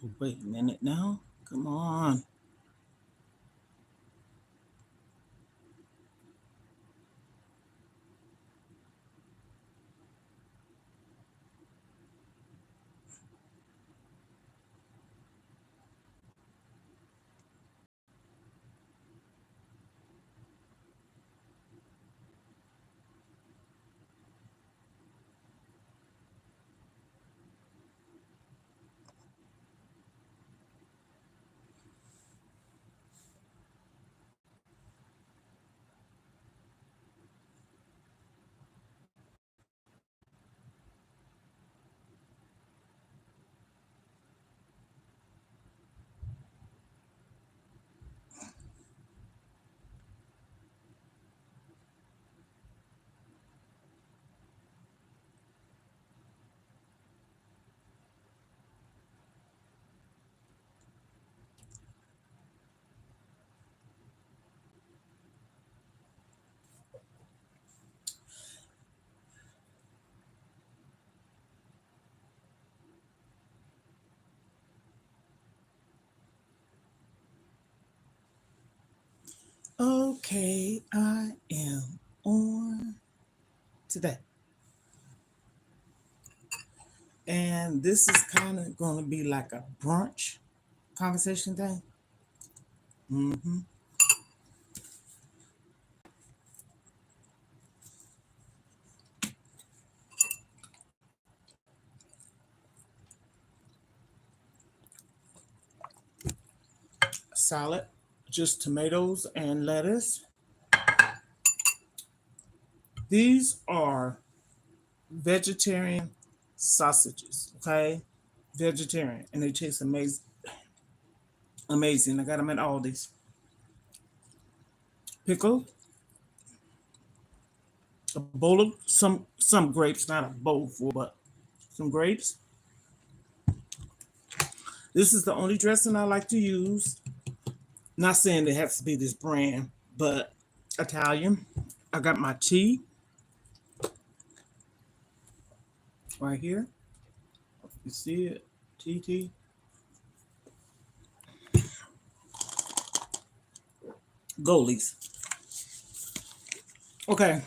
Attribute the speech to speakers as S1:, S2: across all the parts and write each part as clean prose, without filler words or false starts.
S1: Wait a minute now. Come on. Okay, I am on today. And this is kind of going to be like a brunch conversation thing. hmm Salad, just tomatoes and lettuce. These are vegetarian sausages, okay? Vegetarian, and they taste amazing. Amazing. I got them at Aldi's. Pickle, a bowl of some grapes, not a bowl full, but some grapes. This is the only dressing I like to use. Not saying it has to be this brand, but Italian. I got my tea right here. You see it? Tea. Goalies. Okay.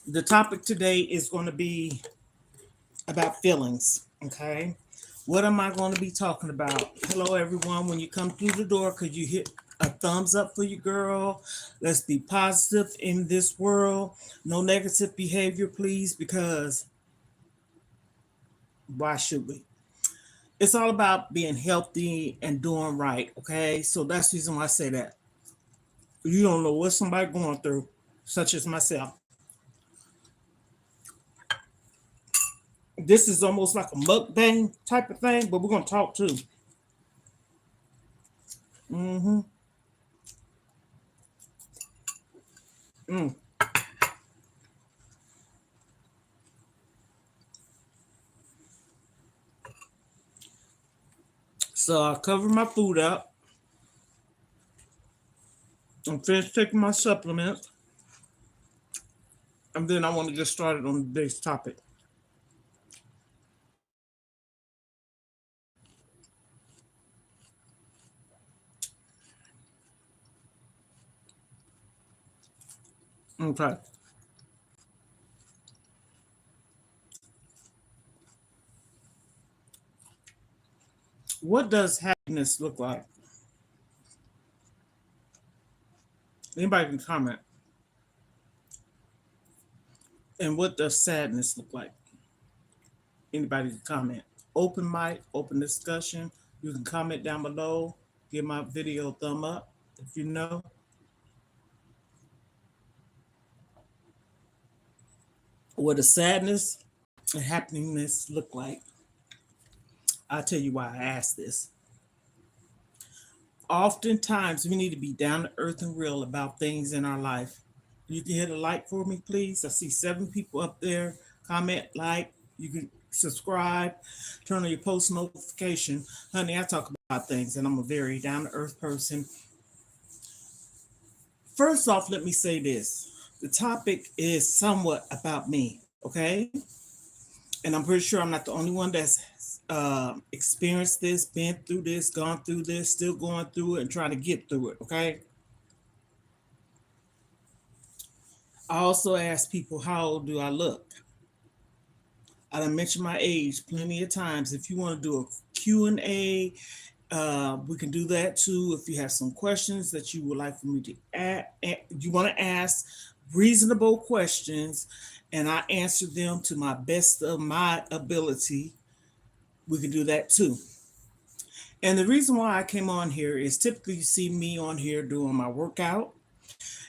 S1: The topic today is going to be about feelings. Okay. What am I going to be talking about? Hello, everyone. When you come through the door, could you hit a thumbs up for your girl? Let's be positive in this world. No negative behavior, please, because why should we? It's all about being healthy and doing right. Okay. So that's the reason why I say that. You don't know what somebody going through, such as myself. This is almost like a mukbang type of thing, but we're gonna talk too. Mm-hmm. Mm. So I cover my food up. I'm finished taking my supplements, and then I want to get started on today's topic. Okay. What does happiness look like? Anybody can comment. And what does sadness look like? Anybody can comment. Open mic, open discussion. You can comment down below. Give my video a thumb up if you know. What does sadness and happiness look like? I'll tell you why I asked this. Oftentimes, we need to be down to earth and real about things in our life. You can hit a like for me, please. I see 7 people up there. Comment, like. You can subscribe, turn on your post notification. Honey, I talk about things, and I'm a very down to earth person. First off, let me say this. The topic is somewhat about me, okay? And I'm pretty sure I'm not the only one that's experienced this, been through this, gone through this, still going through it, and trying to get through it. Okay. I also ask people, how old do I look? I done mentioned my age plenty of times. If you want to do a Q&A, we can do that too. If you have some questions that you would like for me to you want to ask reasonable questions, and I answer them to my best of my ability, we can do that too. And the reason why I came on here is typically you see me on here doing my workout.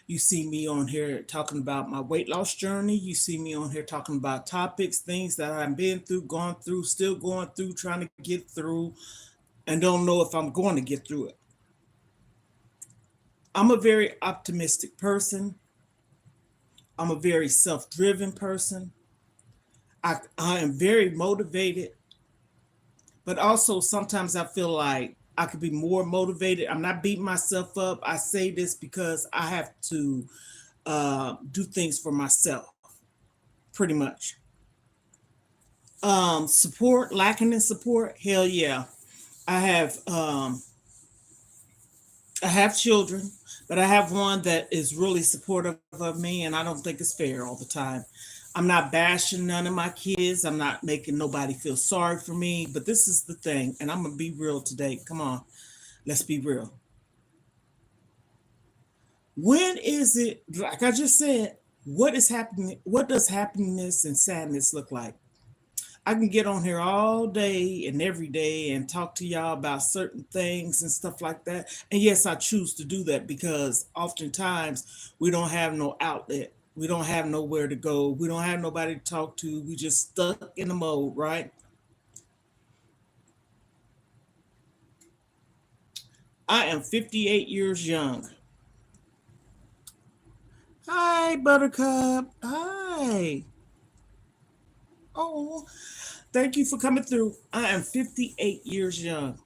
S1: You see me on here talking about my weight loss journey. You see me on here talking about topics, things that I've been through, gone through, still going through, trying to get through, and don't know if I'm going to get through it. I'm a very optimistic person. I'm a very self-driven person. I am very motivated, but also sometimes I feel like I could be more motivated. I'm not beating myself up. I say this because I have to do things for myself, pretty much. Support, lacking in support, hell yeah. I have I have children, but I have one that is really supportive of me, and I don't think it's fair all the time. I'm not bashing none of my kids. I'm not making nobody feel sorry for me, but this is the thing, and I'm gonna be real today. Come on, let's be real. When is it, like I just said, what is happening? What does happiness and sadness look like? I can get on here all day and every day and talk to y'all about certain things and stuff like that. And yes, I choose to do that because oftentimes we don't have no outlet. We don't have nowhere to go. We don't have nobody to talk to. We just stuck in the mode, right? I am 58 years young. Hi, Buttercup. Hi. Oh, thank you for coming through. I am 58 years young.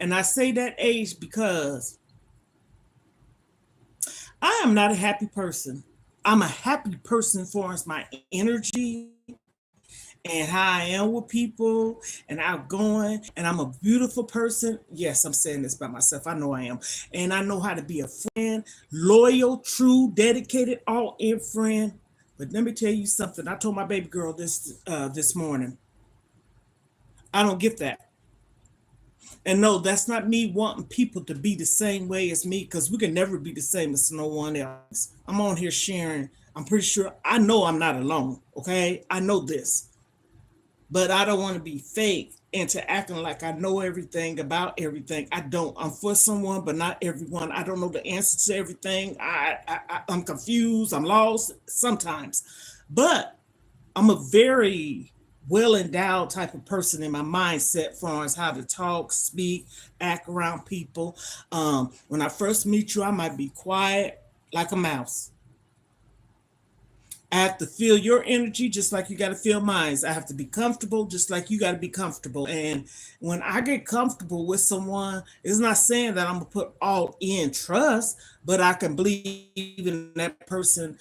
S1: And I say that age because I am not a happy person. I'm a happy person as far as my energy and how I am with people and outgoing. And I'm a beautiful person. Yes, I'm saying this by myself. I know I am. And I know how to be a friend, loyal, true, dedicated, all in friend. But let me tell you something. I told my baby girl this morning. I don't get that. And no, that's not me wanting people to be the same way as me because we can never be the same as no one else. I'm on here sharing. I'm pretty sure I know I'm not alone. Okay. I know this, but I don't want to be fake into acting like I know everything about everything. I don't. I'm for someone, but not everyone. I don't know the answer to everything. I'm confused. I'm lost sometimes, but I'm a very well endowed type of person in my mindset far as how to talk, speak, act around people. When I first meet you, I might be quiet like a mouse. I have to feel your energy just like you got to feel mine. I have to be comfortable just like you got to be comfortable. And when I get comfortable with someone, it's not saying that I'm going to put all in trust, but I can believe in that person,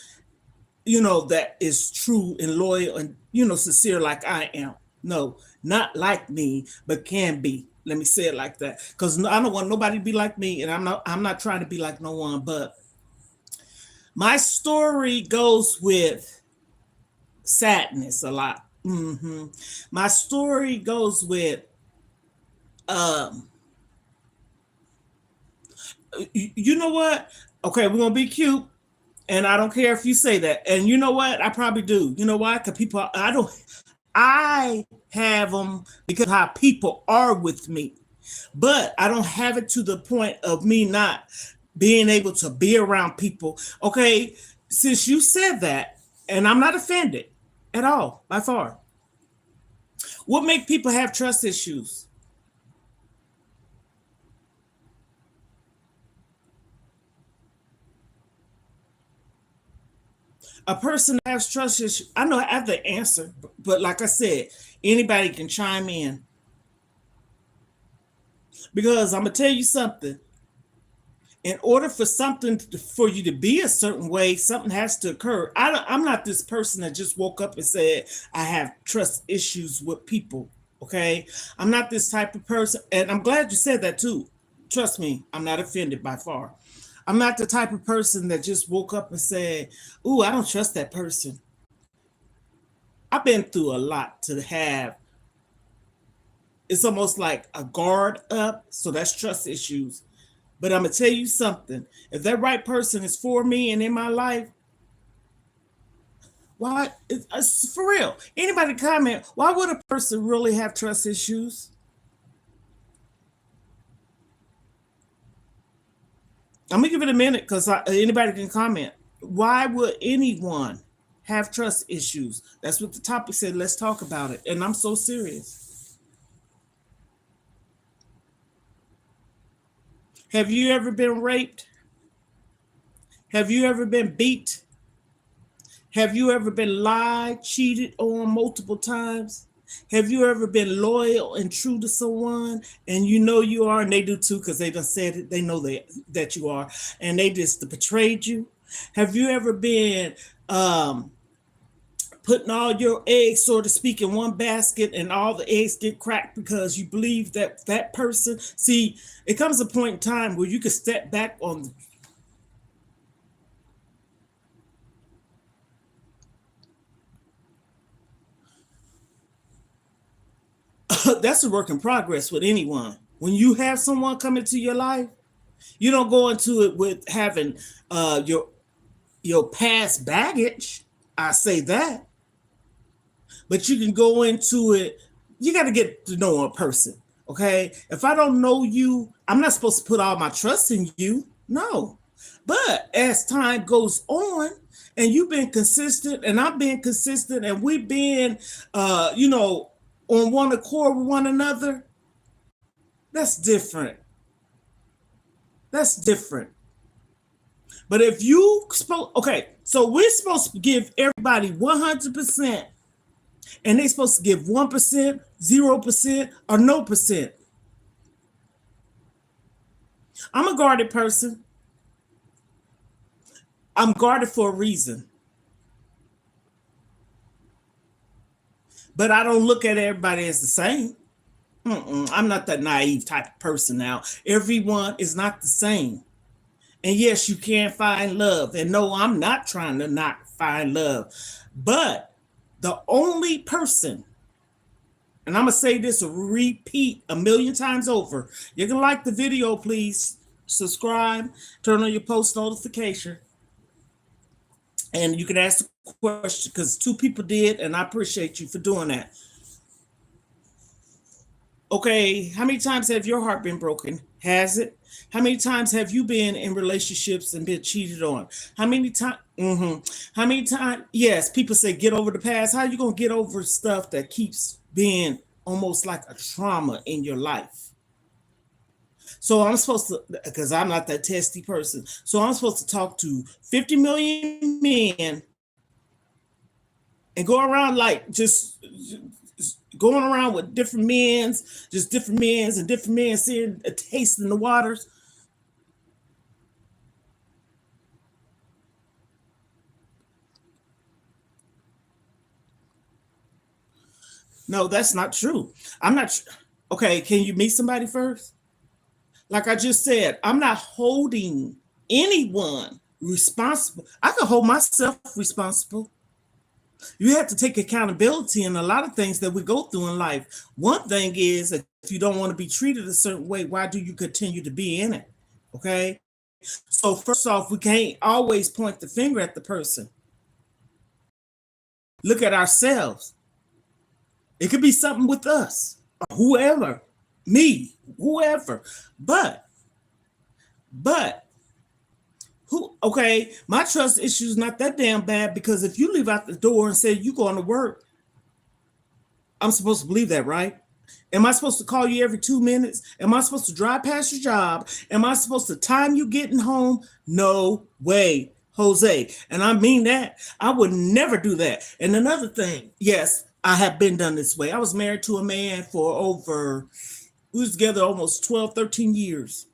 S1: that is true and loyal and, sincere like I am. No, not like me, but can be. Let me say it like that. Because I don't want nobody to be like me, and I'm not trying to be like no one, but my story goes with sadness a lot. My story goes with um you know what? Okay, we're gonna be cute. And I don't care if you say that. And you know what? I probably do. You know why? Because people, I have them because how people are with me. But I don't have it to the point of me not being able to be around people. Okay, since you said that, and I'm not offended at all, by far. What make people have trust issues? A person that has trust issues, I know I have the answer, but like I said, anybody can chime in. Because I'm gonna tell you something. In order for for you to be a certain way, something has to occur. I'm not this person that just woke up and said I have trust issues with people. Okay, I'm not this type of person, and I'm glad you said that too. Trust me, I'm not offended by far. I'm not the type of person that just woke up and said, "Ooh, I don't trust that person." I've been through a lot to have. It's almost like a guard up, so that's trust issues. But I'm gonna tell you something. If that right person is for me and in my life, why? It's for real. Anybody comment? Why would a person really have trust issues? I'm gonna give it a minute because anybody can comment. Why would anyone have trust issues? That's what the topic said. Let's talk about it. And I'm so serious. Have you ever been raped? Have you ever been beat? Have you ever been lied, cheated on multiple times? Have you ever been loyal and true to someone and you know you are, and they do too because they done said it, they know that you are, and they just betrayed you? Have you ever been putting all your eggs, so to speak, in one basket and all the eggs get cracked because you believe that that person? See, it comes a point in time where you can step back on the that's a work in progress with anyone. When you have someone come into your life, you don't go into it with having uh, your your past baggage. I say that, but you can go into it. You got to get to know a person. Okay, if I don't know you, I'm not supposed to put all my trust in you. No, but as time goes on, and you've been consistent, and I've been consistent, and we've been, you know, on one accord with one another. That's different. That's different. But if you spoke, okay, so we're supposed to give everybody 100%, and they're supposed to give 1%, 0%, or no percent. I'm a guarded person. I'm guarded for a reason. But I don't look at everybody as the same. I'm not that naive type of person now. Everyone is not the same. And yes, you can find love. And no, I'm not trying to not find love. But the only person, and I'm going to say this, repeat a million times over. You can like the video, please. Subscribe, turn on your post notification. And you can ask the question because two people did, and I appreciate you for doing that. Okay, how many times have your heart been broken? Has it? How many times have you been in relationships and been cheated on? How many times? How many times? Yes, people say get over the past. How are you gonna get over stuff that keeps being almost like a trauma in your life? So I'm supposed to, because I'm not that testy person. So I'm supposed to talk to 50 million men and go around like just going around with different men's, just different men's and different men seeing a taste in the waters. No, that's not true. I'm not. Okay, can you meet somebody first? Like I just said, I'm not holding anyone responsible. I can hold myself responsible. You have to take accountability in a lot of things that we go through in life. One thing is that if you don't want to be treated a certain way, why do you continue to be in it? Okay. So first off, we can't always point the finger at the person. Look at ourselves. It could be something with us, or whoever, me, whoever. But, but who? Okay, my trust issue is not that damn bad because if you leave out the door and say you going to work, I'm supposed to believe that, right? Am I supposed to call you every 2 minutes? Am I supposed to drive past your job? Am I supposed to time you getting home? No way, Jose. And I mean that. I would never do that. And another thing, yes, I have been done this way. I was married to a man for we was together almost 12, 13 years.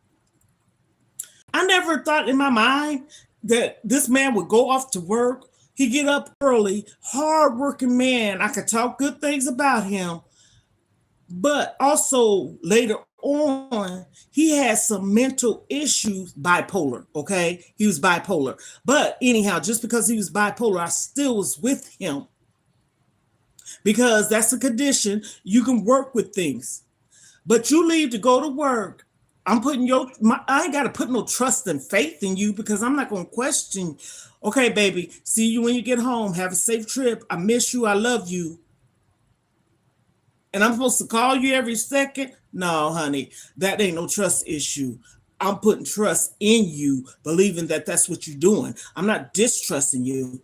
S1: I never thought in my mind that this man would go off to work. He get up early, hardworking man. I could talk good things about him, but also later on, he had some mental issues, bipolar. Okay, he was bipolar. But anyhow, just because he was bipolar, I still was with him because that's a condition. You can work with things, but you leave to go to work. I'm putting I ain't got to put no trust and faith in you because I'm not going to question. Okay, baby, see you when you get home. Have a safe trip. I miss you. I love you. And I'm supposed to call you every second? No, honey, that ain't no trust issue. I'm putting trust in you, believing that that's what you're doing. I'm not distrusting you.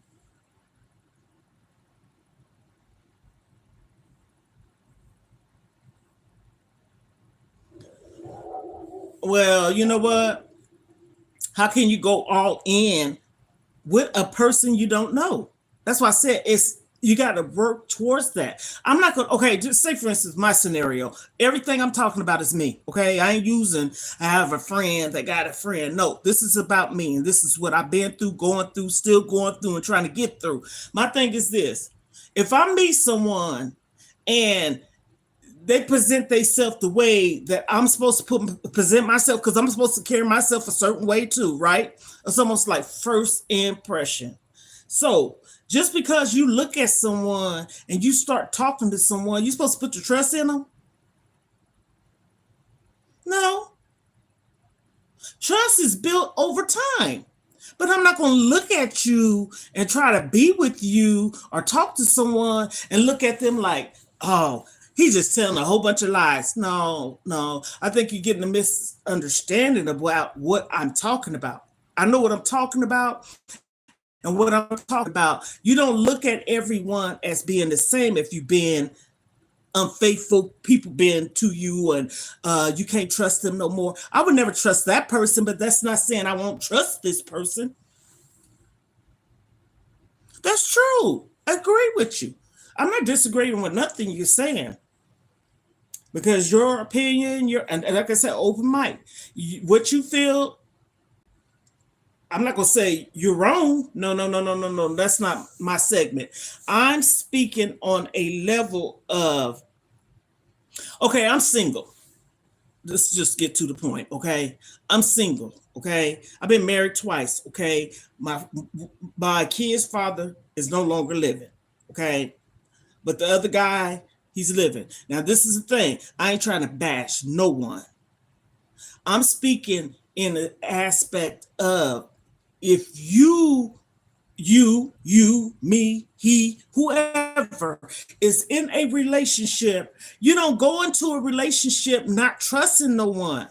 S1: Well, you know what? How can you go all in with a person you don't know? That's why I said it's you got to work towards that. I'm not gonna okay, just say for instance, my scenario. Everything I'm talking about is me. Okay. I ain't using I have a friend that got a friend. No, this is about me, and this is what I've been through, going through, still going through, and trying to get through. My thing is this: if I meet someone and they present themselves the way that I'm supposed to present myself, because I'm supposed to carry myself a certain way too, right? It's almost like first impression. So just because you look at someone and you start talking to someone, you're supposed to put your trust in them? No. Trust is built over time. But I'm not going to look at you and try to be with you or talk to someone and look at them like, oh, he's just telling a whole bunch of lies. No, no. I think you're getting a misunderstanding about what I'm talking about. I know what I'm talking about. And what I'm talking about, you don't look at everyone as being the same if you've been unfaithful people being to you and you can't trust them no more. I would never trust that person, but that's not saying I won't trust this person. That's true. I agree with you. I'm not disagreeing with nothing you're saying because your opinion, and like I said, open mic. What you feel, I'm not gonna say you're wrong. No, no, no, no, no, no. That's not my segment. I'm speaking on a level of okay, I'm single. Let's just get to the point, okay? I'm single, okay? I've been married twice, okay? My kid's father is no longer living, okay? But the other guy, he's living. Now, this is the thing. I ain't trying to bash no one. I'm speaking in the aspect of if me, he, whoever is in a relationship, you don't go into a relationship not trusting no one.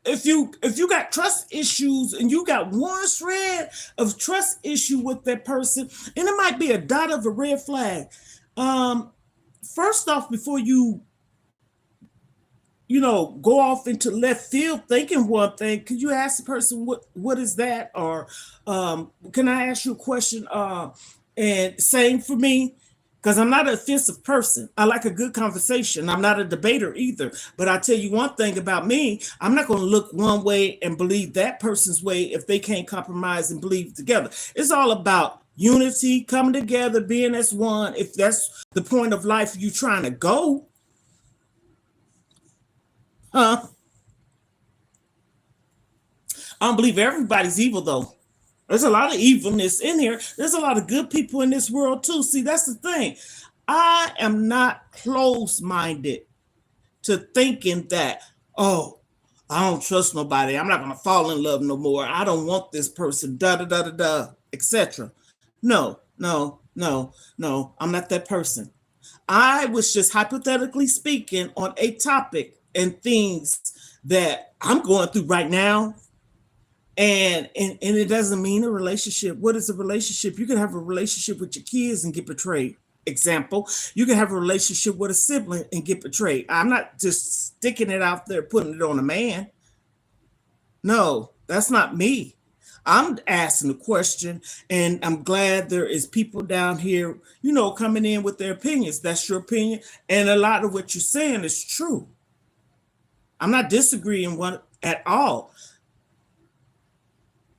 S1: If you got trust issues and you got one shred of trust issue with that person, and it might be a dot of a red flag. Um, First off, before go off into left field thinking one thing, could you ask the person what is that? Or can I ask you a question? And same for me, because I'm not an offensive person. I like a good conversation. I'm not a debater either. But I tell you one thing about me, I'm not going to look one way and believe that person's way if they can't compromise and believe together. It's all about unity, coming together, being as one. If that's the point of life you trying to go, huh? I don't believe everybody's evil though. There's a lot of evilness in here. There's a lot of good people in this world too. See, that's the thing. I am not close minded to thinking that, oh, I don't trust nobody. I'm not going to fall in love no more. I don't want this person, da da da da da, etc. No, no, no, no. I'm not that person. I was just hypothetically speaking on a topic and things that I'm going through right now, and it doesn't mean a relationship. What is a relationship? You can have a relationship with your kids and get betrayed. Example, you can have a relationship with a sibling and get betrayed. I'm not just sticking it out there, putting it on a man. No, that's not me. I'm asking the question, and I'm glad there is people down here, coming in with their opinions. That's your opinion, and a lot of what you're saying is true. I'm not disagreeing one at all.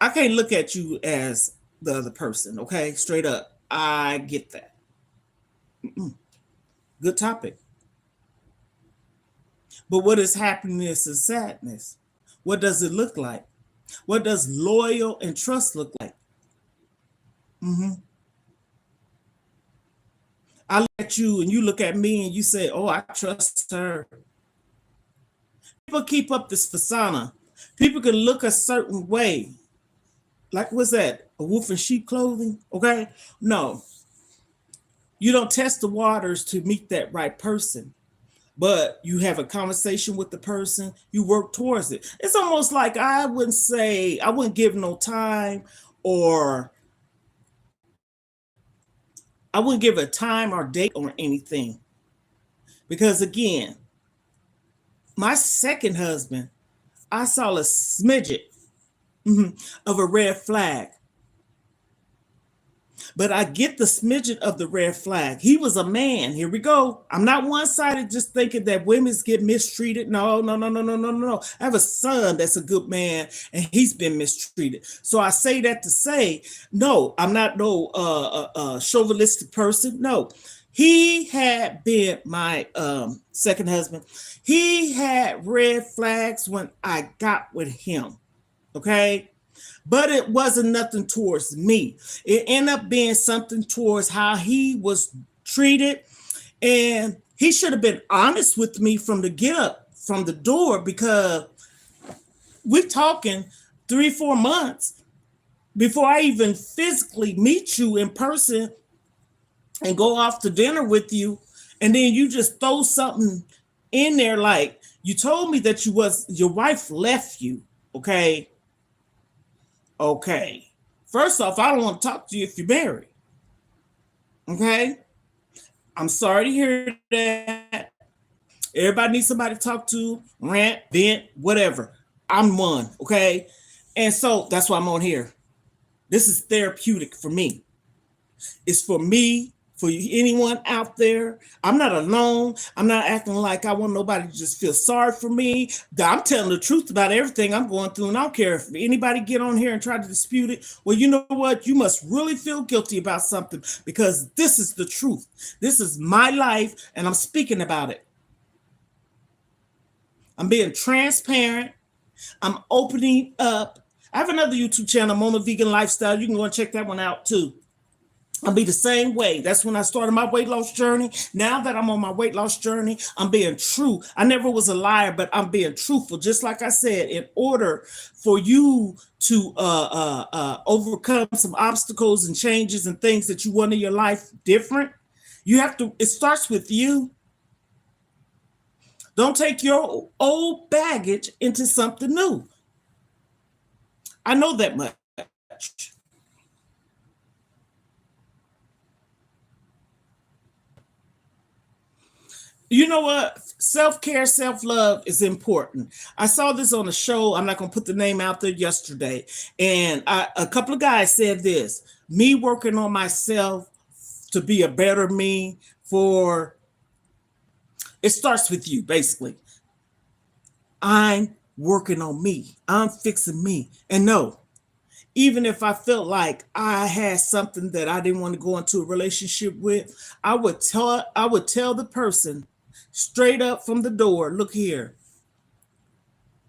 S1: I can't look at you as the other person, okay? Straight up. I get that. Good topic. But what is happiness and sadness? What does it look like? What does loyal and trust look like? Hmm. I look at you and you look at me and you say, oh, I trust her. People keep up this persona. People can look a certain way. Like, what's that? A wolf in sheep clothing? Okay. No, you don't test the waters to meet that right person, but you have a conversation with the person, you work towards it. It's almost like I wouldn't give no time, or I wouldn't give a time or date or anything. Because again, my second husband, I saw a smidget of a red flag. But I get the smidget of the red flag. He was a man. Here we go. I'm not one sided just thinking that women get mistreated. No, no, no, no, no, no, no. I have a son that's a good man and he's been mistreated. So I say that to say, no, I'm not no chauvinistic person. No. He had been my second husband. He had red flags when I got with him. Okay, but it wasn't nothing towards me. It ended up being something towards how he was treated. And he should have been honest with me from the get up, from the door, because we're talking 3, 4 months before I even physically meet you in person and go off to dinner with you. And then you just throw something in there like you told me that your wife left you. Okay. Okay. First off, I don't want to talk to you if you're married. Okay. I'm sorry to hear that. Everybody needs somebody to talk to, rant, vent, whatever. I'm one. Okay. And so that's why I'm on here. This is therapeutic for me. It's for me, for anyone out there. I'm not alone. I'm not acting like I want nobody to just feel sorry for me. I'm telling the truth about everything I'm going through, and I don't care if anybody get on here and try to dispute it. Well, you know what? You must really feel guilty about something, because this is the truth. This is my life, and I'm speaking about it. I'm being transparent. I'm opening up. I have another YouTube channel, Mona Vegan Lifestyle. You can go and check that one out too. I'll be the same way. That's when I started my weight loss journey. Now that I'm on my weight loss journey, I'm being true. I never was a liar, but I'm being truthful. Just like I said, in order for you to overcome some obstacles and changes and things that you want in your life different, you have to, it starts with you. Don't take your old baggage into something new. I know that much. You know what? Self-care, self-love is important. I saw this on a show. I'm not going to put the name out there yesterday. And a couple of guys said this: me working on myself to be a better me, for it starts with you, basically. I'm working on me. I'm fixing me. And no, even if I felt like I had something that I didn't want to go into a relationship with, I would tell the person straight up from the door, look here,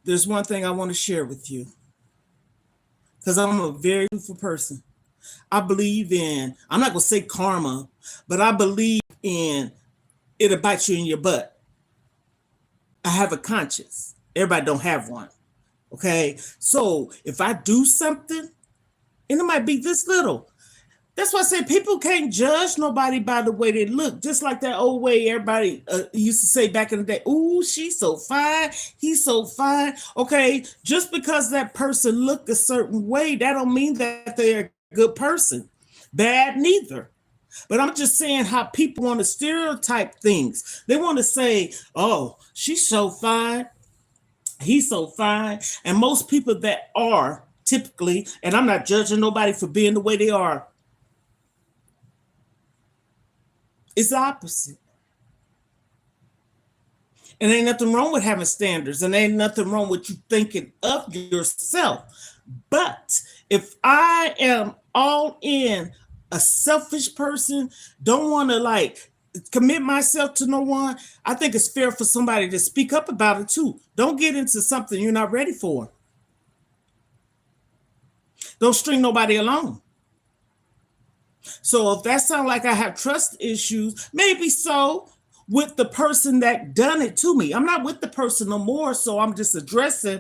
S1: there's one thing I want to share with you, because I'm a very truthful person. I believe in, I'm not going to say karma, but I believe in it'll bite you in your butt. I have a conscience. Everybody don't have one. Okay. So if I do something, and it might be this little, that's why I say people can't judge nobody by the way they look. Just like that old way everybody used to say back in the day, "Ooh, she's so fine, he's so fine." Okay, just because that person look a certain way, that don't mean that they're a good person. Bad neither. But I'm just saying how people want to stereotype things. They want to say, "Oh, she's so fine, he's so fine," and most people that are typically, and I'm not judging nobody for being the way they are, it's the opposite. And ain't nothing wrong with having standards, and ain't nothing wrong with you thinking of yourself. But if I am all in, a selfish person, don't want to like commit myself to no one, I think it's fair for somebody to speak up about it too. Don't get into something you're not ready for. Don't string nobody along. So if that sounds like I have trust issues, maybe so with the person that done it to me. I'm not with the person no more, so I'm just addressing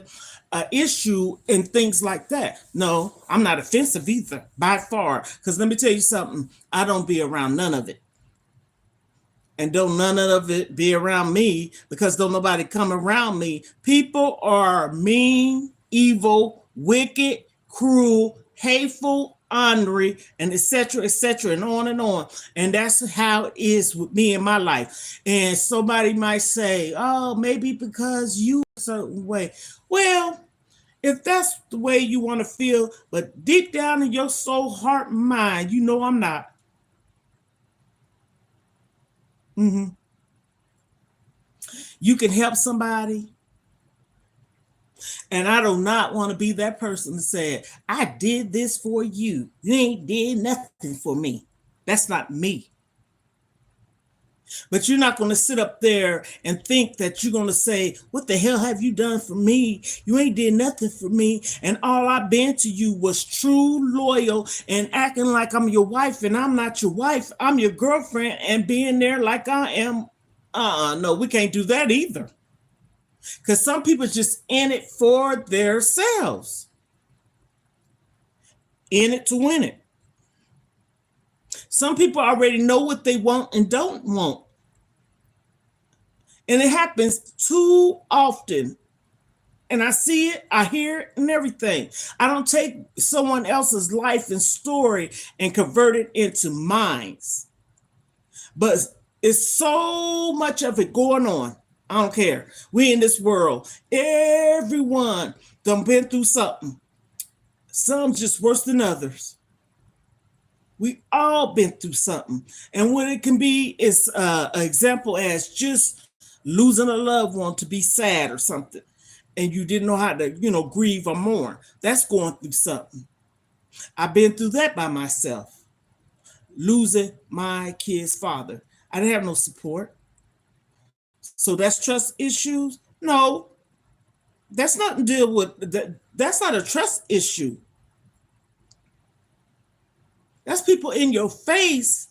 S1: an issue and things like that. No, I'm not offensive either, by far. Because let me tell you something, I don't be around none of it. And don't none of it be around me, because don't nobody come around me. People are mean, evil, wicked, cruel, hateful, ornery, and etc., and on and on. And that's how it is with me in my life. And somebody might say, oh, maybe because you a certain way. Well, if that's the way you want to feel, but deep down in your soul, heart, and mind, you know I'm not. Mhm. You can help somebody, and I do not want to be that person that said, I did this for you. You ain't did nothing for me. That's not me. But you're not going to sit up there and think that you're going to say, what the hell have you done for me? You ain't did nothing for me. And all I've been to you was true, loyal, and acting like I'm your wife, and I'm not your wife. I'm your girlfriend, and being there like I am. No, we can't do that either. Because some people just in it for themselves, in it to win it. Some people already know what they want and don't want. And it happens too often. And I see it, I hear it, and everything. I don't take someone else's life and story and convert it into mine. But it's so much of it going on. I don't care. We in this world. Everyone done been through something. Some just worse than others. We all been through something. And what it can be is an example as just losing a loved one to be sad or something. And you didn't know how to, grieve or mourn. That's going through something. I've been through that by myself. Losing my kid's father. I didn't have no support. So that's trust issues? No, that's not to deal with that. That's not a trust issue. That's people in your face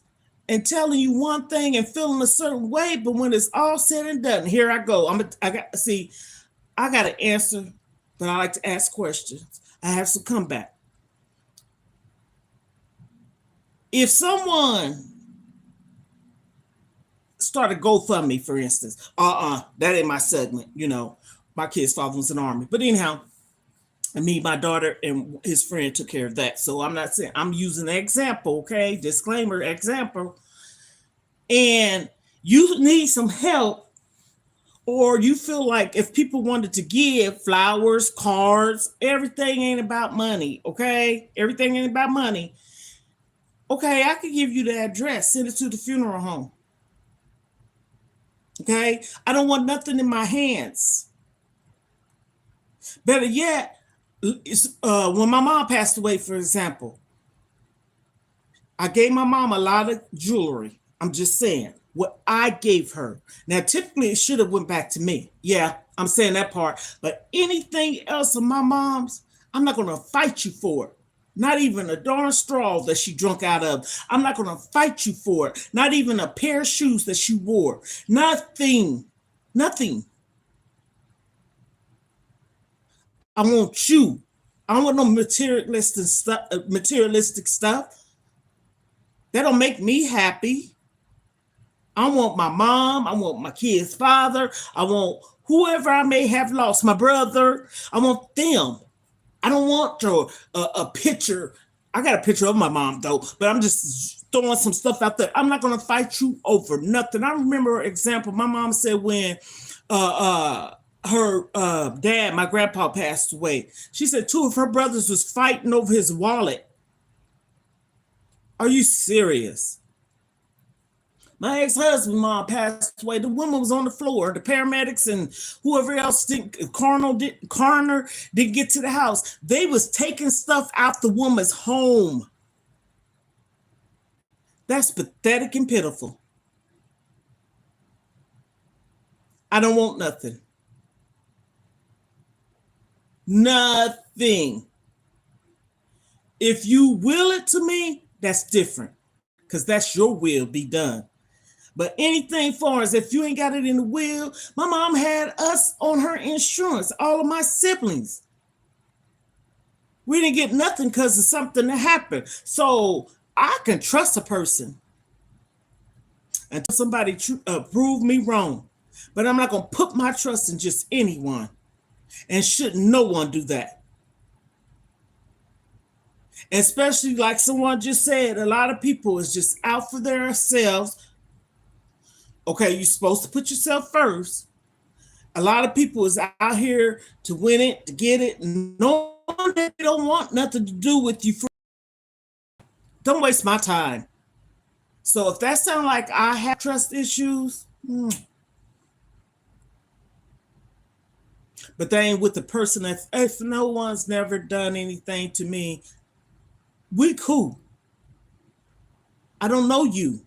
S1: and telling you one thing and feeling a certain way, but when it's all said and done, here I go. I got an answer, but I like to ask questions. I have some comeback. If someone started GoFundMe, for instance, that ain't my segment. My kid's father was in the Army, but anyhow, me, my daughter, and his friend took care of that. So I'm not saying, I'm using an example, okay? Disclaimer, example. And you need some help, or you feel like if people wanted to give flowers, cards, everything ain't about money, okay? Everything ain't about money. Okay, I could give you the address, send it to the funeral home. Okay, I don't want nothing in my hands. Better yet, when my mom passed away, for example, I gave my mom a lot of jewelry. I'm just saying what I gave her. Now, typically, it should have went back to me. Yeah, I'm saying that part. But anything else of my mom's, I'm not going to fight you for it. Not even a darn straw that she drunk out of. I'm not going to fight you for it. Not even a pair of shoes that she wore. Nothing. Nothing. I want you. I don't want no materialistic stuff. That don't make me happy. I want my mom. I want my kid's father. I want whoever I may have lost, my brother. I want them. I don't want a picture. I got a picture of my mom though, but I'm just throwing some stuff out there. I'm not gonna fight you over nothing. I remember an example. My mom said when her dad, my grandpa, passed away. She said two of her brothers was fighting over his wallet. Are you serious? My ex-husband mom passed away. The woman was on the floor. The paramedics and whoever else coroner didn't get to the house. They was taking stuff out the woman's home. That's pathetic and pitiful. I don't want nothing. Nothing. If you will it to me, that's different, because that's your will be done. But anything far as if you ain't got it in the will, my mom had us on her insurance, all of my siblings. We didn't get nothing because of something that happened. So I can trust a person until somebody prove me wrong. But I'm not going to put my trust in just anyone. And should no one do that. Especially like someone just said, a lot of people is just out for themselves. Okay, you're supposed to put yourself first. A lot of people is out here to win it, to get it. No one that don't want nothing to do with you. Don't waste my time. So if that sounds like I have trust issues, but they ain't with the person that if no one's never done anything to me, we cool. I don't know you.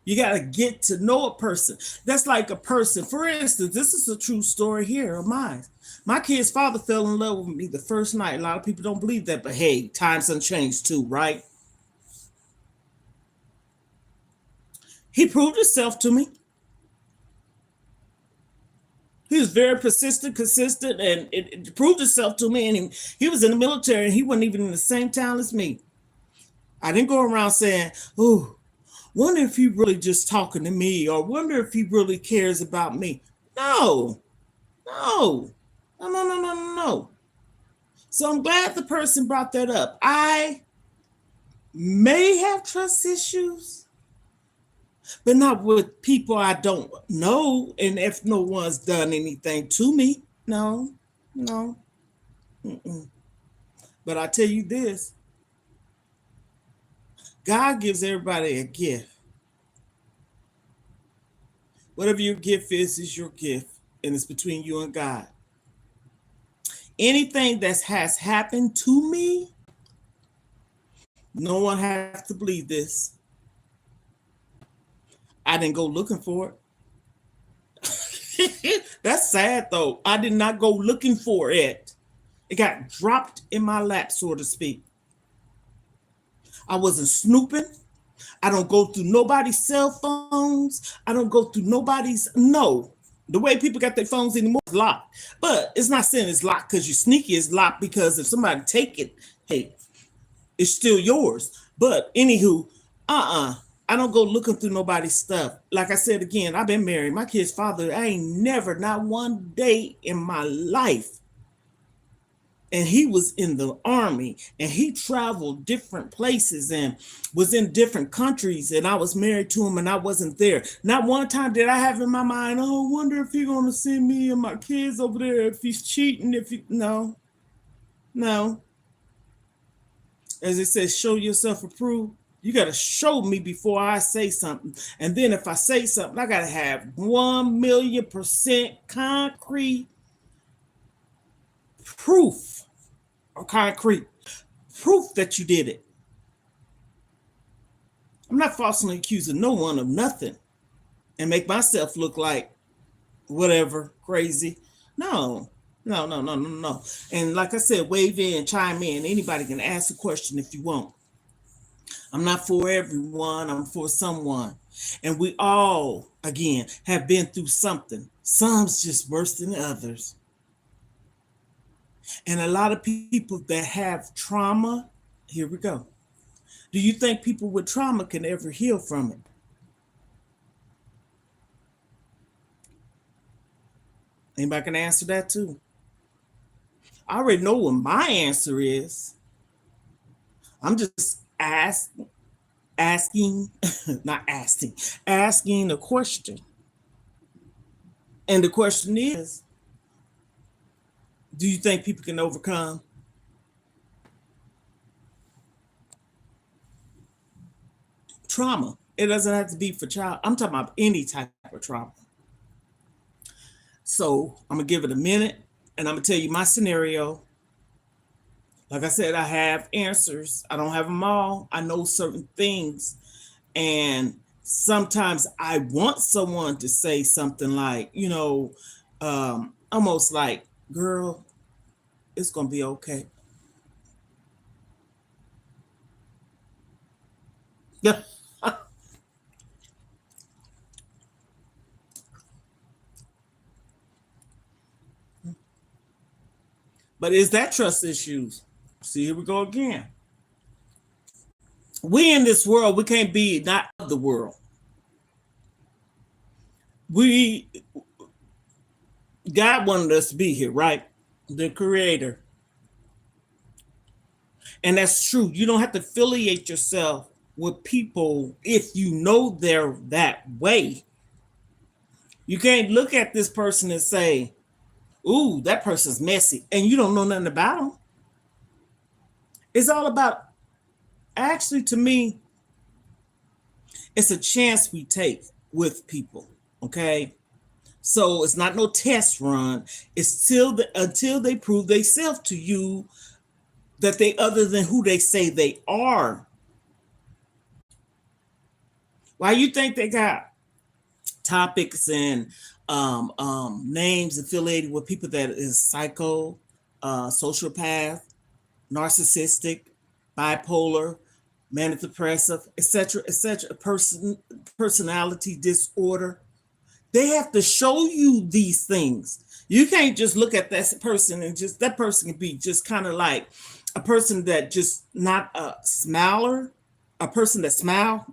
S1: You got to get to know a person. That's like a person. For instance, this is a true story here of mine. My kid's father fell in love with me the first night. A lot of people don't believe that, but hey, times have changed too, right? He proved himself to me. He was very persistent, consistent, and it proved itself to me. And he was in the military, and he wasn't even in the same town as me. I didn't go around saying, "Oh, wonder if he really just talking to me, or wonder if he really cares about me." No, no, no, no, no, no, no, no. So I'm glad the person brought that up. I may have trust issues, but not with people I don't know. And if no one's done anything to me, no, no. Mm-mm. But I tell you this, God gives everybody a gift. Whatever your gift is your gift, and it's between you and God. Anything that has happened to me, no one has to believe this. I didn't go looking for it. That's sad though. I did not go looking for it. It got dropped in my lap, so to speak. I wasn't snooping. I don't go through nobody's cell phones. I don't go through nobody's. No. The way people got their phones anymore is locked. But it's not saying it's locked because you're sneaky. It's locked because if somebody take it, hey, it's still yours. But anywho, I don't go looking through nobody's stuff. Like I said again, I've been married. My kid's father, I ain't never, not one day in my life. And he was in the army and he traveled different places and was in different countries. And I was married to him and I wasn't there. Not one time did I have in my mind, oh, I wonder if he's going to send me and my kids over there, if he's cheating, if he, no, no. As it says, show yourself approved. You got to show me before I say something. And then if I say something, I got to have 1,000,000% concrete proof or concrete proof that you did it. I'm not falsely accusing no one of nothing and make myself look like whatever crazy. No, no, no, no, no, no. And like I said, wave in, chime in. Anybody can ask a question if you want. I'm not for everyone, I'm for someone. And we all, again, have been through something. Some's just worse than others. And a lot of people that have trauma, here we go. Do you think people with trauma can ever heal from it? Anybody can answer that too? I already know what my answer is. I'm just asking, not asking, asking a question. And the question is, do you think people can overcome trauma? It doesn't have to be for child. I'm talking about any type of trauma. So I'm gonna give it a minute and I'm gonna tell you my scenario. Like I said, I have answers. I don't have them all. I know certain things. And sometimes I want someone to say something like, almost like, girl, it's gonna be okay. Yeah. But is that trust issues? See, here we go again. We in this world, we can't be not of the world. We God wanted us to be here, right? The creator. And that's true. You don't have to affiliate yourself with people if you know they're that way. You can't look at this person and say, ooh, that person's messy, and you don't know nothing about them. It's all about, actually, to me, it's a chance we take with people. Okay. So it's not no test run. It's until they prove themselves to you that they other than who they say they are. Why you think they got topics and names affiliated with people that is psycho, sociopath, narcissistic, bipolar, manic depressive, etc., personality disorder? They have to show you these things. You can't just look at that person and just that person can be just kind of like a person that just not a smiler, a person that smile,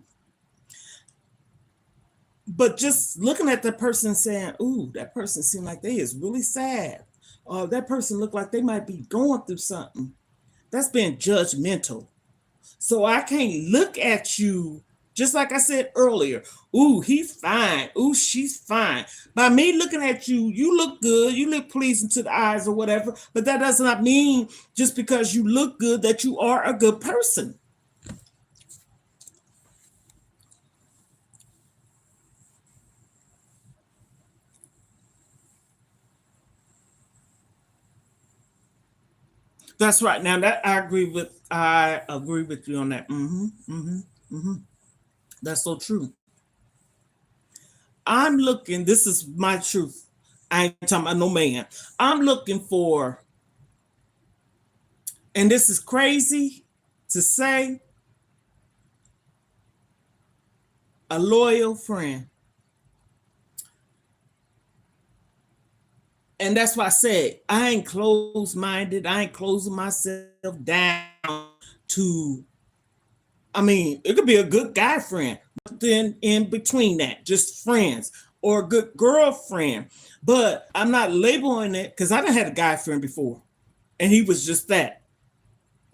S1: but just looking at that person saying, "Ooh, that person seemed like they is really sad," or that person looked like they might be going through something. That's being judgmental. So I can't look at you just like I said earlier. Ooh, he's fine. Ooh, she's fine. By me looking at you, you look good. You look pleasing to the eyes or whatever. But that does not mean just because you look good that you are a good person. That's right. Now that I agree with you on that. That's so true. I'm looking, this is my truth. I ain't talking about no man. I'm looking for, and this is crazy to say, a loyal friend. And that's why I said I ain't closed minded. I ain't closing myself down to, I mean, it could be a good guy friend, but then in between that, just friends or a good girlfriend. But I'm not labeling it because I done had a guy friend before and he was just that.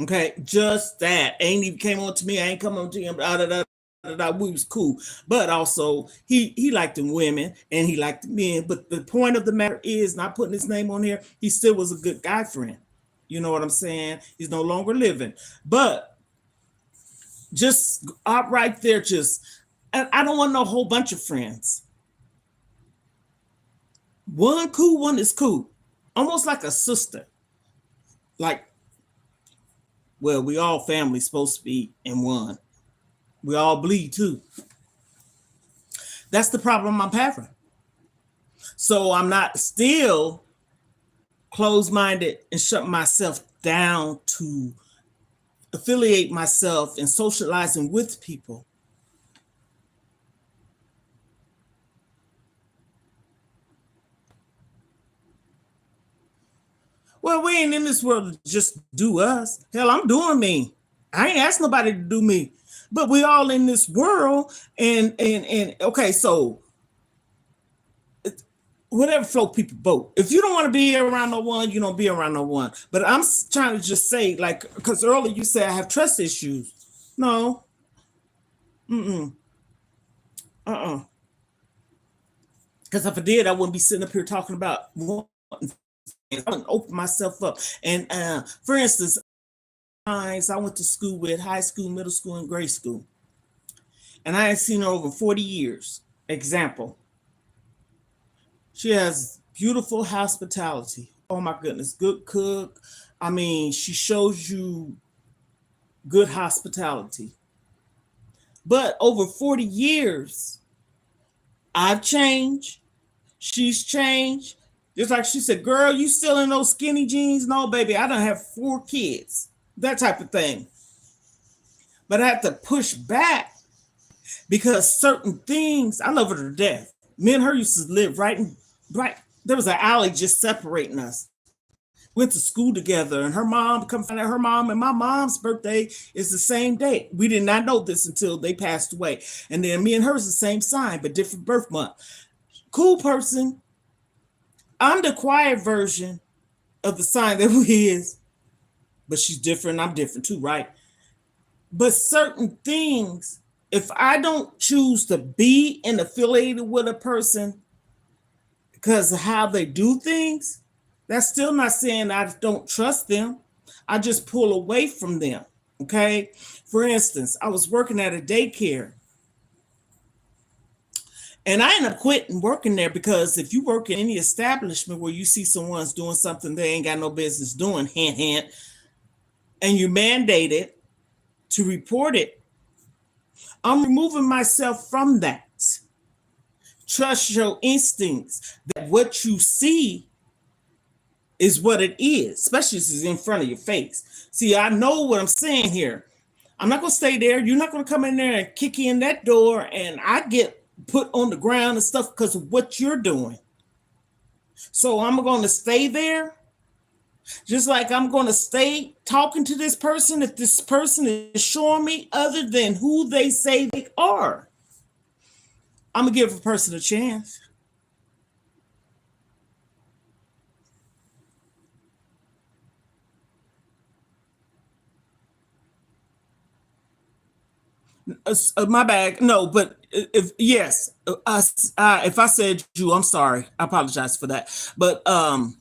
S1: Okay, just that. Ain't even came on to me. I ain't come on to him. Da, da, da, da, da. We was cool, but also he liked them women and he liked the men. But the point of the matter is, not putting his name on here, he still was a good guy friend. You know what I'm saying? He's no longer living, but just up right there, just I don't want no whole bunch of friends. One cool one is cool, almost like a sister. Like, well, we all family supposed to be in one. We all bleed too. That's the problem I'm having. So I'm not still closed minded and shut myself down to affiliate myself and socializing with people. Well, we ain't in this world to just do us. Hell, I'm doing me. I ain't asked nobody to do me. But we all in this world, and okay, so whatever float people boat. If you don't want to be around no one, you don't be around no one. But I'm trying to just say, like, because earlier you said I have trust issues. No, mm-mm, uh-uh. Because if I did, I wouldn't be sitting up here talking about one. I wouldn't open myself up. And for instance, I went to school with high school, middle school, and grade school. and I ain't seen her over 40 years. Example, she has beautiful hospitality. Oh my goodness, good cook. I mean, she shows you good hospitality. But over 40 years, I've changed. She's changed. Just like she said, girl, you still in those skinny jeans? No, baby, I don't have 4 kids. That type of thing. But I have to push back because certain things, I love her to death. Me and her used to live right. There was an alley just separating us. Went to school together, and her mom come find out her mom and my mom's birthday is the same day. We did not know this until they passed away. And then me and her is the same sign, but different birth month. Cool person. I'm the quiet version of the sign that we is, but she's different. I'm different too, right? But certain things, if I don't choose to be and affiliated with a person because of how they do things, that's still not saying I don't trust them. I just pull away from them. Okay. For instance, I was working at a daycare and I ended up quitting working there because if you work in any establishment where you see someone's doing something they ain't got no business doing, hint, hint, and you mandate it to report it, I'm removing myself from that. Trust your instincts that what you see is what it is, especially if it's in front of your face. See, I know what I'm saying here. I'm not going to stay there. You're not going to come in there and kick in that door and I get put on the ground and stuff because of what you're doing. So I'm going to stay there. Just like I'm going to stay talking to this person if this person is showing me other than who they say they are. I'm going to give a person a chance. My bag. No, but if yes, if I said you, I'm sorry. I apologize for that. But oh,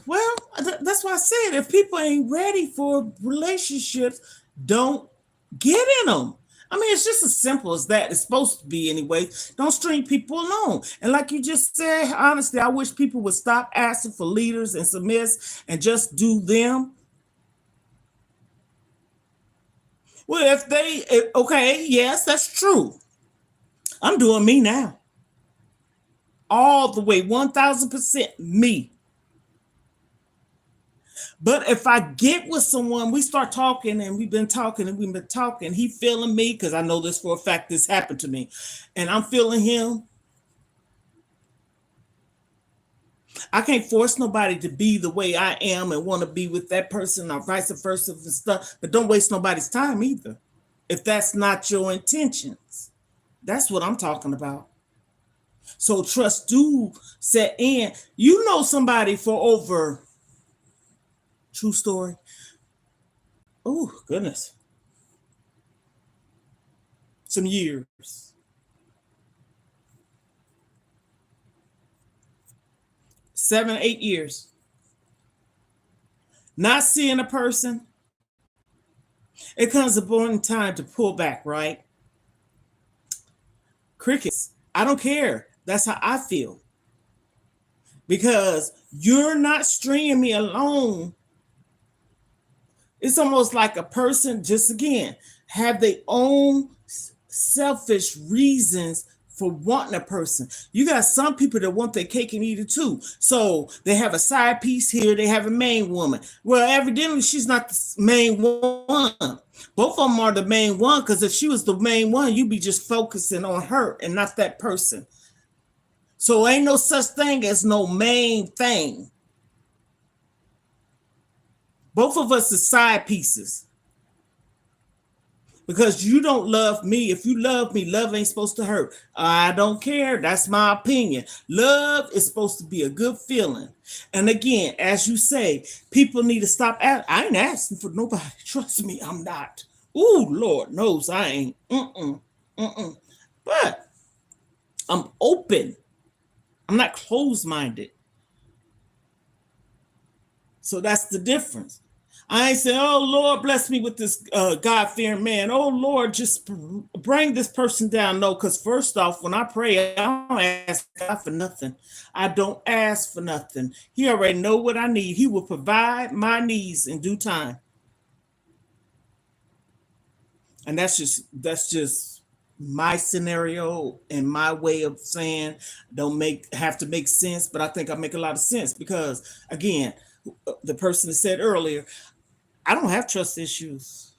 S1: well, that's why I said if people ain't ready for relationships, don't get in them. I mean, it's just as simple as that. It's supposed to be anyway. Don't string people along. And like you just said, honestly, I wish people would stop asking for leaders and submiss and just do them. Well, okay, yes, that's true. I'm doing me now. All the way, 1000% me. But if I get with someone, we start talking and we've been talking, he feeling me because I know this for a fact this happened to me, and I'm feeling him. I can't force nobody to be the way I am and want to be with that person or vice versa and stuff, but don't waste nobody's time either. If that's not your intentions, that's what I'm talking about. So trust do set in. You know somebody for over, true story. Oh, goodness. Some years. 7, 8 years. Not seeing a person. It comes a point in time to pull back, right? Crickets. I don't care. That's how I feel. Because you're not stringing me along. It's almost like a person, just again, have their own selfish reasons for wanting a person. You got some people that want their cake and eat it too. So they have a side piece here, they have a main woman. Well, evidently she's not the main one. Both of them are the main one because if she was the main one, you'd be just focusing on her and not that person. So ain't no such thing as no main thing. Both of us are side pieces. Because you don't love me. If you love me, love ain't supposed to hurt. I don't care. That's my opinion. Love is supposed to be a good feeling. And again, as you say, people need to stop. I ain't asking for nobody. Trust me, I'm not. Ooh, Lord knows I ain't. But I'm open. I'm not closed minded. So that's the difference. I ain't saying, oh Lord, bless me with this God-fearing man. Oh Lord, just bring this person down. No, because first off, when I pray, I don't ask God for nothing. I don't ask for nothing. He already know what I need. He will provide my needs in due time. And that's just my scenario and my way of saying don't make have to make sense, but I think I make a lot of sense because again, the person that said earlier, I don't have trust issues.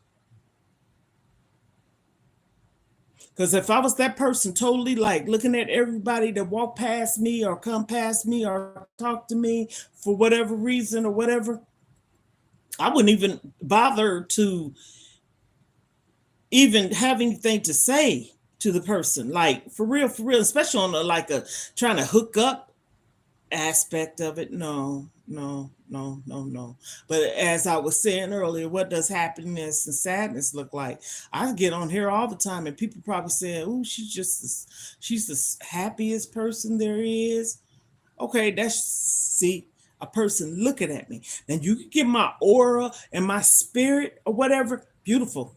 S1: Because if I was that person totally like looking at everybody that walk past me or come past me or talk to me for whatever reason or whatever, I wouldn't even bother to even have anything to say to the person. Like for real, especially on a trying to hook up aspect of it. No, no, no, no, no. But as I was saying earlier, what does happiness and sadness look like? I get on here all the time, and people probably say, "Oh, she's the happiest person there is." Okay, that's see a person looking at me. Then you can get my aura and my spirit or whatever. Beautiful.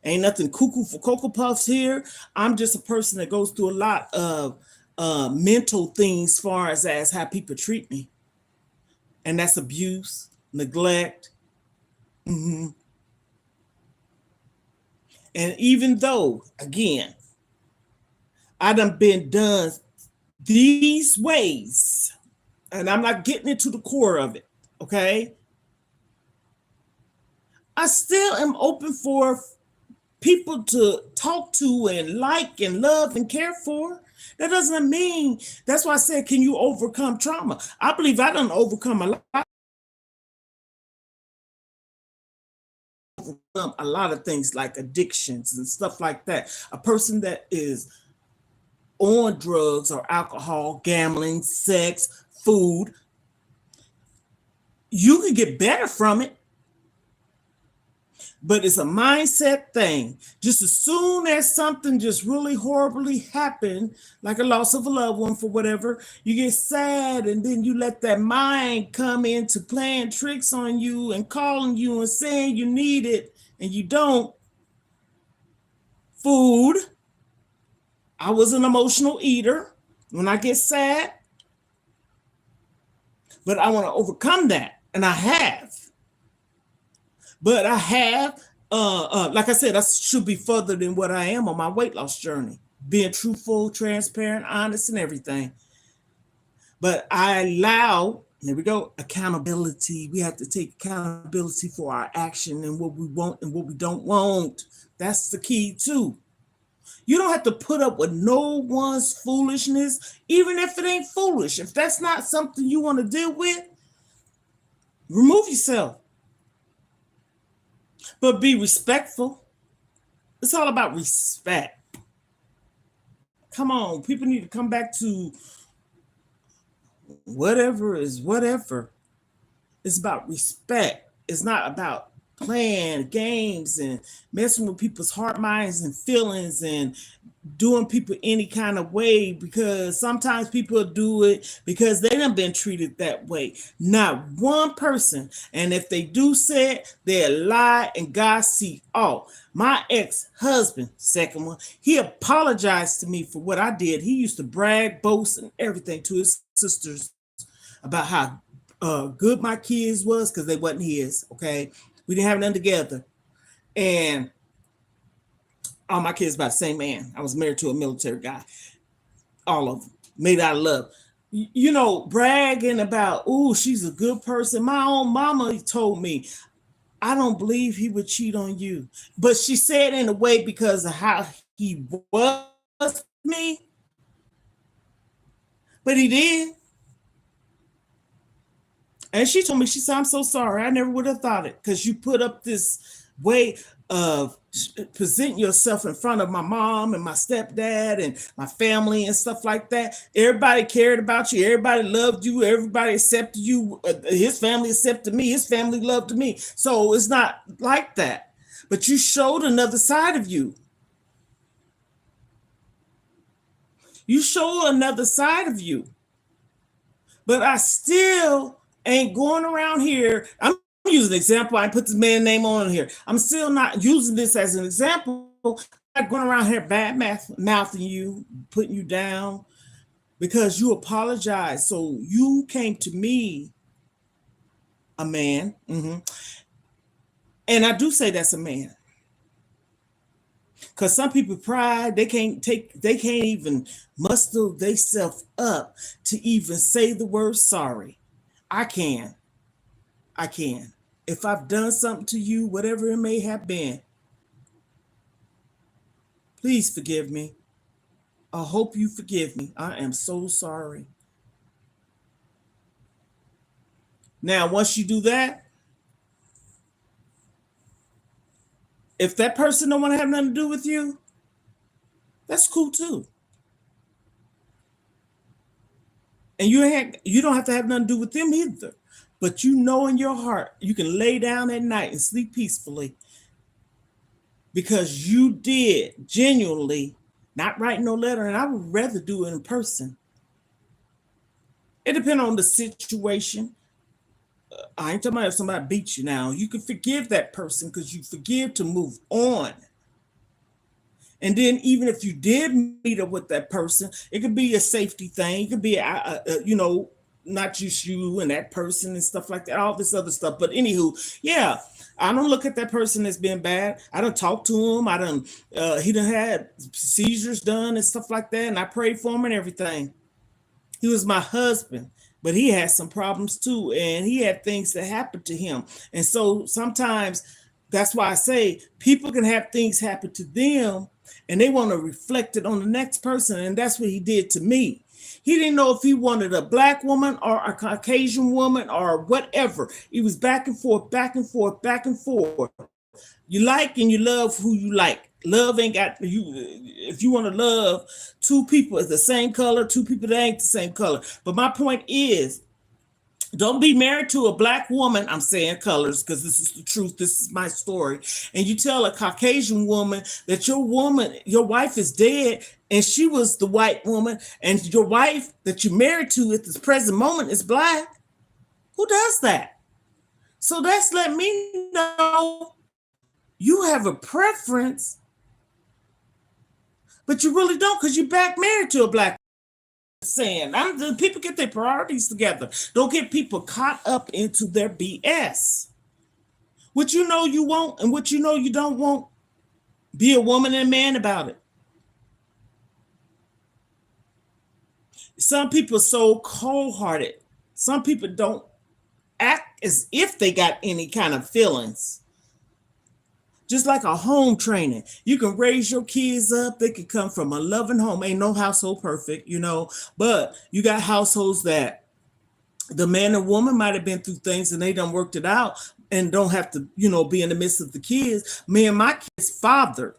S1: Ain't nothing cuckoo for Cocoa Puffs here. I'm just a person that goes through a lot of mental things, as far as how people treat me, and that's abuse, neglect, and even though, again, I done been done these ways, and I'm not getting into the core of it. Okay, I still am open for people to talk to and like and love and care for. That doesn't mean that's why I said, can you overcome trauma? I believe I done overcome a lot of things like addictions and stuff like that. A person that is on drugs or alcohol, gambling, sex, food, you can get better from it, but it's a mindset thing. Just as soon as something just really horribly happened, like a loss of a loved one for whatever, you get sad and then you let that mind come into playing tricks on you and calling you and saying you need it and you don't. Food. I was an emotional eater when I get sad, but I want to overcome that. And I have. But I have, like I said, I should be further than what I am on my weight loss journey, being truthful, transparent, honest, and everything. But I allow, here we go, accountability. We have to take accountability for our action and what we want and what we don't want. That's the key, too. You don't have to put up with no one's foolishness, even if it ain't foolish. If that's not something you want to deal with, remove yourself. But be respectful. It's all about respect. Come on, people need to come back to whatever is whatever. It's about respect. It's not about playing games and messing with people's heart, minds, and feelings and doing people any kind of way, because sometimes people do it because they done been treated that way. Not one person. And if they do say it, they'll lie and God see all. My ex-husband, second one, he apologized to me for what I did. He used to brag, boast, and everything to his sisters about how good my kids was because they wasn't his. Okay, we didn't have none together, and all my kids by the same man. I was married to a military guy. All of them made out of love. You know, bragging about, oh, she's a good person. My own mama told me, I don't believe he would cheat on you. But she said in a way because of how he was me. But he did. And she told me, she said, I'm so sorry. I never would have thought it because you put up this way of presenting yourself in front of my mom and my stepdad and my family and stuff like that. Everybody cared about you. Everybody loved you. Everybody accepted you. His family accepted me. His family loved me. So it's not like that. But you showed another side of you. You show another side of you. But I still ain't going around here. I'm using an example. I put this man name on here. I'm still not using this as an example. I'm not going around here mouthing you, putting you down because you apologized. So you came to me, a man, and I do say that's a man. Because some people pride, they can't even muster themselves up to even say the word sorry. I can. I can. If I've done something to you, whatever it may have been, please forgive me. I hope you forgive me. I am so sorry. Now, once you do that, if that person don't want to have nothing to do with you, that's cool too. And you don't have to have nothing to do with them either. But you know in your heart, you can lay down at night and sleep peacefully because you did genuinely not write no letter, and I would rather do it in person. It depends on the situation. I ain't talking about if somebody beats you now. You can forgive that person because you forgive to move on. And then even if you did meet up with that person, it could be a safety thing. It could be, not just you and that person and stuff like that, all this other stuff. But anywho, yeah, I don't look at that person as being bad. I don't talk to him. He done had seizures done and stuff like that. And I prayed for him and everything. He was my husband, but he had some problems too. And he had things that happened to him. And so sometimes that's why I say people can have things happen to them and they want to reflect it on the next person. And that's what he did to me. He didn't know if he wanted a black woman or a Caucasian woman or whatever. He was back and forth, back and forth, back and forth. You like and you love who you like. Love ain't got you. If you want to love two people is the same color, two people that ain't the same color. But my point is, don't be married to a black woman. I'm saying colors because this is the truth. This is my story. And you tell a Caucasian woman that your wife is dead, and she was the white woman, and your wife that you're married to at this present moment is black. Who does that? So that's let me know you have a preference, but you really don't because you're back married to a black saying. People get their priorities together. Don't get people caught up into their BS. What you know you want and what you know you don't want. Be a woman and a man about it. Some people are so cold-hearted. Some people don't act as if they got any kind of feelings. Just like a home training. You can raise your kids up. They can come from a loving home. Ain't no household perfect, but you got households that the man and woman might have been through things and they done worked it out and don't have to, be in the midst of the kids. Me and my kids' father.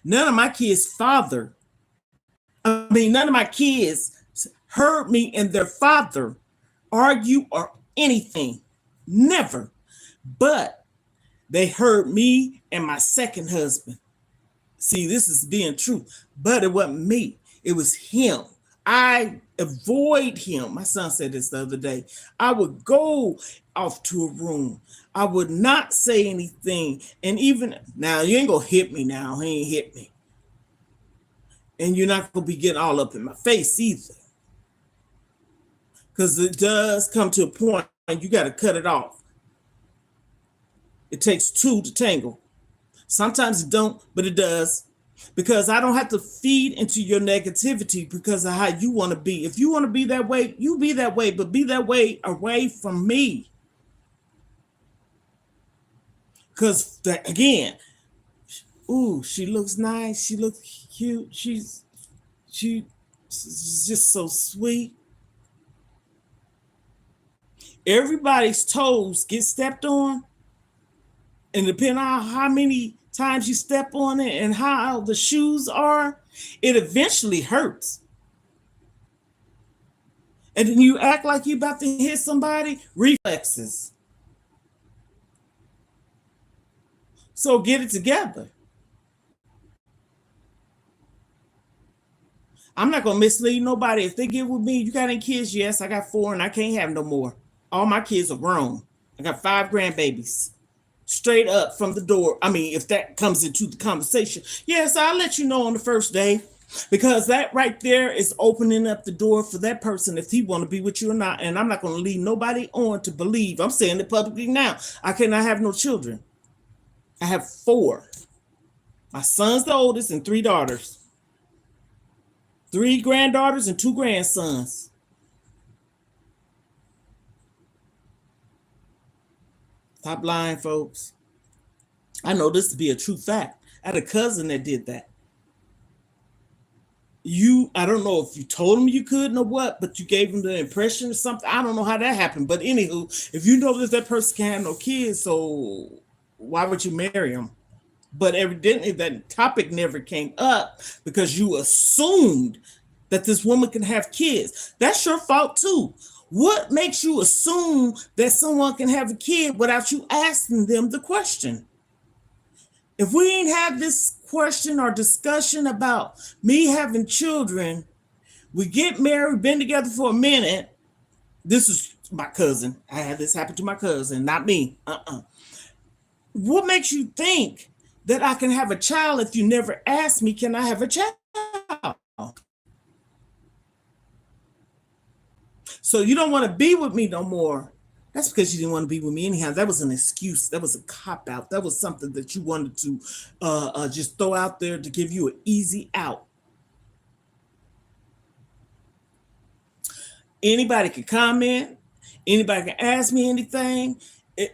S1: None of my kids' father. None of my kids heard me and their father argue or anything. Never. But they heard me and my second husband. See, this is being true. But it wasn't me. It was him. I avoid him. My son said this the other day. I would go off to a room. I would not say anything. And even now, you ain't going to hit me now. He ain't hit me. And you're not going to be getting all up in my face either. Because it does come to a point you got to cut it off. It takes two to tangle. Sometimes it don't, but it does. Because I don't have to feed into your negativity because of how you want to be. If you want to be that way, you be that way, but be that way away from me. Because again, she looks nice. She looks cute. She's just so sweet. Everybody's toes get stepped on. And depending on how many times you step on it and how the shoes are, it eventually hurts. And then you act like you're about to hit somebody, reflexes. So get it together. I'm not going to mislead nobody. If they get with me, you got any kids? Yes, I got 4 and I can't have no more. All my kids are grown. I got 5 grandbabies. Straight up from the door. I mean, if that comes into the conversation, yes, I'll let you know on the first day. Because that right there is opening up the door for that person if he want to be with you or not. And I'm not going to lead nobody on to believe. I'm saying it publicly now. I cannot have no children. I have 4. My son's the oldest and 3 daughters. 3 granddaughters and 2 grandsons. Stop lying, folks. I know this to be a true fact. I had a cousin that did that. I don't know if you told him you couldn't or what, but you gave him the impression or something. I don't know how that happened. But anywho, if you know that person can't have no kids, so why would you marry him? But evidently that topic never came up because you assumed that this woman can have kids. That's your fault too. What makes you assume that someone can have a kid without you asking them the question? If we ain't had this question or discussion about me having children, we get married, been together for a minute. This is my cousin. I had this happen to my cousin, not me. What makes you think that I can have a child if you never asked me, can I have a child? So you don't want to be with me no more. That's because you didn't want to be with me anyhow. That was an excuse. That was a cop out. That was something that you wanted to just throw out there to give you an easy out. Anybody can comment. Anybody can ask me anything,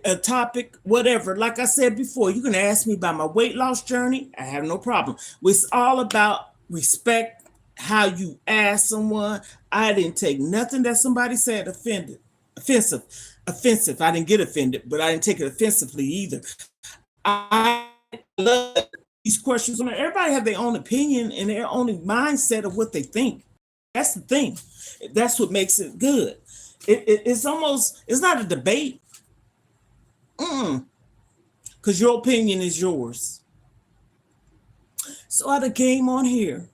S1: a topic, whatever. Like I said before, you can ask me about my weight loss journey. I have no problem. It's all about respect, how you ask someone. I didn't take nothing that somebody said offensive. I didn't get offended, but I didn't take it offensively either. I love these questions. Everybody have their own opinion and their own mindset of what they think. That's the thing. That's what makes it good. It's not a debate. Because your opinion is yours. So I done came on here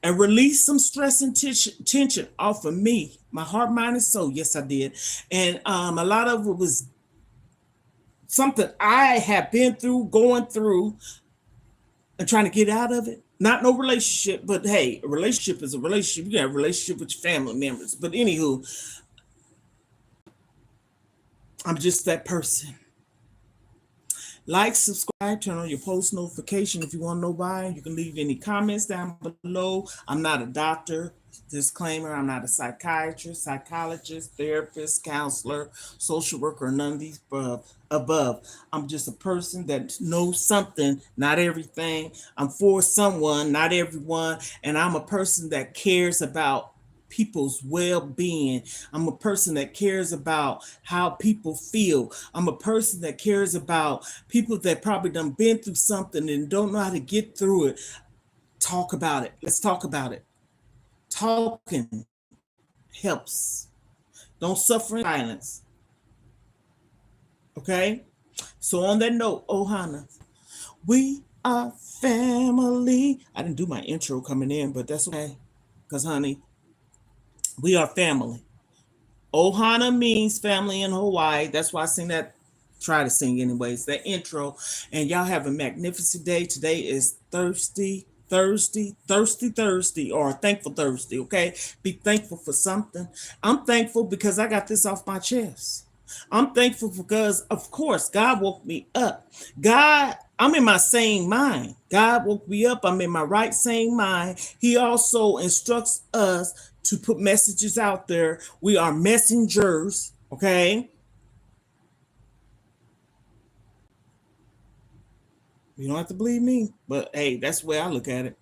S1: and release some stress and tension off of me, my heart, mind, and soul. Yes, I did. And a lot of it was something I have been through, going through, and trying to get out of it. Not no relationship, but hey, a relationship is a relationship. You got a relationship with your family members. But anywho, I'm just that person. Like, subscribe, turn on your post notification if you want to know why. You can leave any comments down below. I'm not a doctor. Disclaimer, I'm not a psychiatrist, psychologist, therapist, counselor, social worker, none of these above. I'm just a person that knows something, not everything. I'm for someone, not everyone. And I'm a person that cares about people's well-being. I'm a person that cares about how people feel. I'm a person that cares about people that probably done been through something and don't know how to get through it. Talk about it. Let's talk about it. Talking helps. Don't suffer in silence. Okay? So on that note, Ohana, we are family. I didn't do my intro coming in, but that's okay. Because, honey, we are family. Ohana means family in Hawaii. That's why I sing that. Try to sing anyways, that intro. And y'all have a magnificent day. Today is Thursday, or Thankful Thursday, okay? Be thankful for something. I'm thankful because I got this off my chest. I'm thankful because, of course, God woke me up. I'm in my sane mind. God woke me up. I'm in my right sane mind. He also instructs us to put messages out there. We are messengers, okay? You don't have to believe me, but hey, that's the way I look at it.